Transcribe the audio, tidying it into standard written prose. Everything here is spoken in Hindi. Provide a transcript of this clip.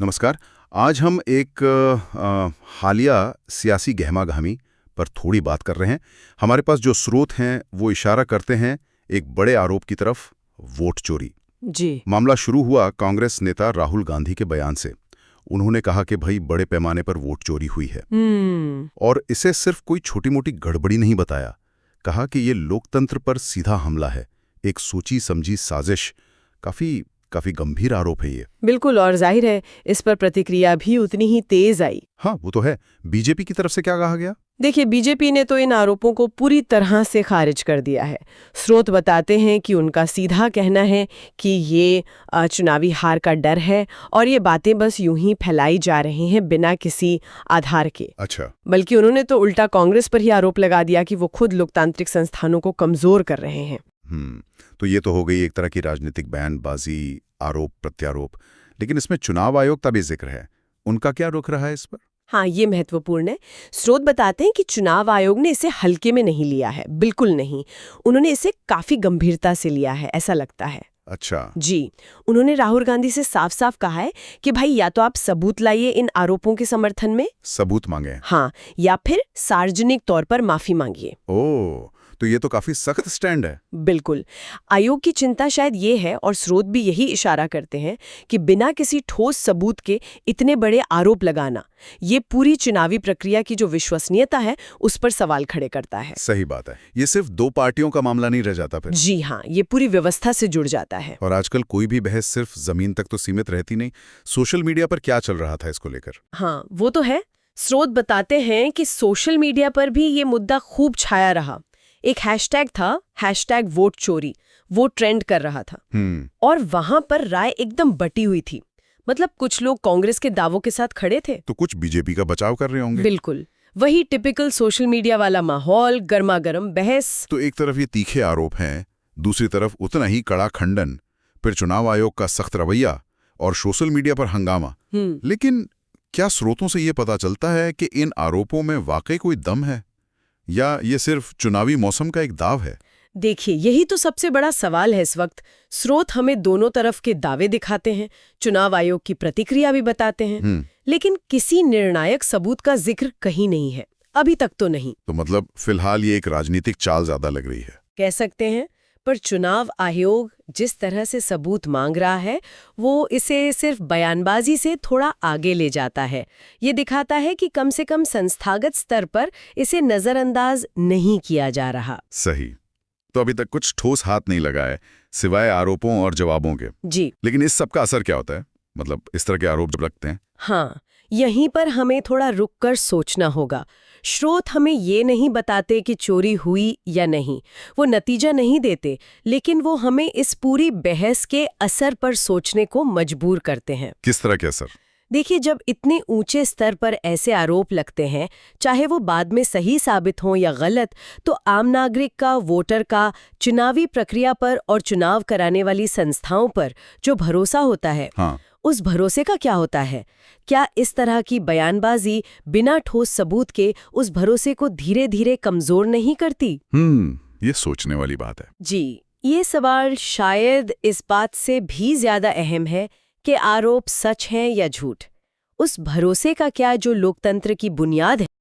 नमस्कार। आज हम एक हालिया सियासी गहमा-गहमी पर थोड़ी बात कर रहे हैं। हमारे पास जो स्रोत हैं वो इशारा करते हैं एक बड़े आरोप की तरफ, वोट चोरी। जी। मामला शुरू हुआ कांग्रेस नेता राहुल गांधी के बयान से। उन्होंने कहा कि भाई बड़े पैमाने पर वोट चोरी हुई है और इसे सिर्फ कोई छोटी-मोटी गड़बड़ी नहीं बताया। कहा कि ये लोकतंत्र पर सीधा हमला है, एक सोची समझी साजिश। काफी गंभीर आरोप है ये। बिल्कुल, और जाहिर है इस पर प्रतिक्रिया भी उतनी ही तेज आई। हाँ, वो तो है। बीजेपी की तरफ से क्या कहा गया? देखिए, बीजेपी ने तो इन आरोपों को पूरी तरह से खारिज कर दिया है। स्रोत बताते हैं कि उनका सीधा कहना है कि ये चुनावी हार का डर है और ये बातें बस यूं ही फैलाई जा रही हैं बिना किसी आधार के। अच्छा। बल्कि उन्होंने तो उल्टा कांग्रेस पर ही आरोप लगा दिया कि वो खुद लोकतांत्रिक संस्थानों को कमजोर कर रहे हैं। तो ये तो हो गई एक तरह की राजनीतिक बयानबाजी, आरोप प्रत्यारोप। लेकिन इसमें चुनाव आयोग का भी जिक्र है। उनका क्या रुख रहा है इस पर? हाँ, ये महत्वपूर्ण है। स्रोत बताते हैं कि चुनाव आयोग ने इसे हल्के में नहीं लिया है, बिल्कुल नहीं। उन्होंने इसे काफी गंभीरता से लिया है, ऐसा लगता है। अच्छा। जी, उन्होंने राहुल गांधी से साफ साफ कहा है कि भाई या तो आप सबूत लाइए इन आरोपों के समर्थन में। सबूत मांगे? हाँ, या फिर सार्वजनिक तौर पर माफी मांगिए। ओह, तो ये तो काफी सख्त स्टैंड है। बिल्कुल। आयोग की चिंता शायद ये है, और स्रोत भी यही इशारा करते हैं, कि बिना किसी ठोस सबूत के इतने बड़े आरोप लगाना, ये पूरी चुनावी प्रक्रिया की जो विश्वसनीयता है उस पर सवाल खड़े करता है। सही बात है। ये सिर्फ दो पार्टियों का मामला नहीं रह जाता फिर। जी हाँ, ये पूरी व्यवस्था से जुड़ जाता है। और आजकल कोई भी बहस सिर्फ जमीन तक तो सीमित रहती नहीं। सोशल मीडिया पर क्या चल रहा था इसको लेकर? हाँ, वो तो है। स्रोत बताते हैं कि सोशल मीडिया पर भी ये मुद्दा खूब छाया रहा। एक हैशटैग था, #वोट चोरी, वो ट्रेंड कर रहा था। और वहां पर राय एकदम बटी हुई थी। मतलब कुछ लोग कांग्रेस के दावों के साथ खड़े थे, तो कुछ बीजेपी का बचाव कर रहे होंगे। बिल्कुल वही टिपिकल सोशल मीडिया वाला माहौल, गर्मा गर्म बहस। तो एक तरफ ये तीखे आरोप हैं, दूसरी तरफ उतना ही कड़ा खंडन, फिर चुनाव आयोग का सख्त रवैया और सोशल मीडिया पर हंगामा। लेकिन क्या स्रोतों से ये पता चलता है कि इन आरोपों में वाकई कोई दम है, या ये सिर्फ चुनावी मौसम का एक दाव है? देखिए, यही तो सबसे बड़ा सवाल है इस वक्त। स्रोत हमें दोनों तरफ के दावे दिखाते हैं, चुनाव आयोग की प्रतिक्रिया भी बताते हैं, लेकिन किसी निर्णायक सबूत का जिक्र कहीं नहीं है, अभी तक तो नहीं। तो मतलब फिलहाल ये एक राजनीतिक चाल ज्यादा लग रही है, कह सकते हैं। पर चुनाव आयोग जिस तरह से सबूत मांग रहा है, वो इसे सिर्फ बयानबाजी से थोड़ा आगे ले जाता है। ये दिखाता है कि कम से कम संस्थागत स्तर पर इसे नजरअंदाज नहीं किया जा रहा। सही। तो अभी तक कुछ ठोस हाथ नहीं लगा है, सिवाय आरोपों और जवाबों के। जी। लेकिन इस सब का असर क्या होता है? मतलब इस तरह के आरोप जब लगते हैं। हाँ, यहीं पर हमें थोड़ा रुककर सोचना होगा। स्रोत हमें ये नहीं बताते कि चोरी हुई या नहीं, वो नतीजा नहीं देते, लेकिन वो हमें इस पूरी बहस के असर पर सोचने को मजबूर करते हैं। किस तरह के असर? देखिए, जब इतने ऊंचे स्तर पर ऐसे आरोप लगते हैं, चाहे वो बाद में सही साबित हों या गलत, तो आम नागरिक का, वोटर का, चुनावी प्रक्रिया पर और चुनाव कराने वाली संस्थाओं पर जो भरोसा होता है, हाँ, उस भरोसे का क्या होता है? क्या इस तरह की बयानबाजी बिना ठोस सबूत के उस भरोसे को धीरे धीरे कमजोर नहीं करती? ये सोचने वाली बात है। जी, ये सवाल शायद इस बात से भी ज्यादा अहम है कि आरोप सच हैं या झूठ। उस भरोसे का क्या जो लोकतंत्र की बुनियाद है।